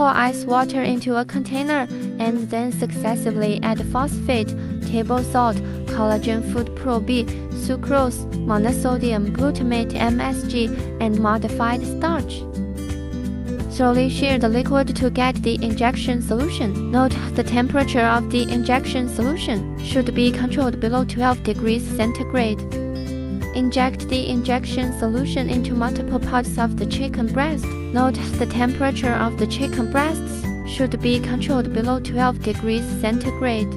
Pour ice water into a container and then successively add phosphate, table salt, Collagen FoodPro B, sucrose, monosodium glutamate (MSG), and modified starch. Slowly stir the liquid to get the injection solution. Note the temperature of the injection solution should be controlled below 12 degrees centigrade. Inject the injection solution into multiple parts of the chicken breast. Note the temperature of the chicken breasts should be controlled below 12 degrees centigrade.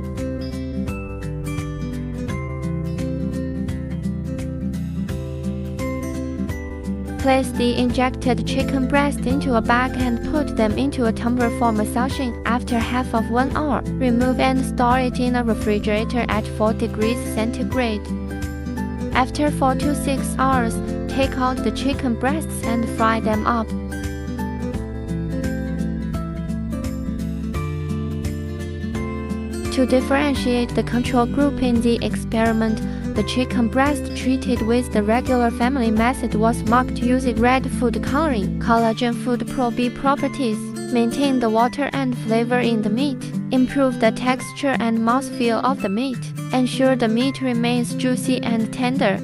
Place the injected chicken breast into a bag and put them into a tumbler for massaging. After half of 1 hour, remove and store it in a refrigerator at 4 degrees centigrade. After 4 to 6 hours, take out the chicken breasts and fry them up. To differentiate the control group in the experiment, the chicken breast treated with the regular family method was marked using red food coloring. Collagen FoodPro B properties: maintain the water and flavor in the meat, improve the texture and mouthfeel of the meat, ensure the meat remains juicy and tender.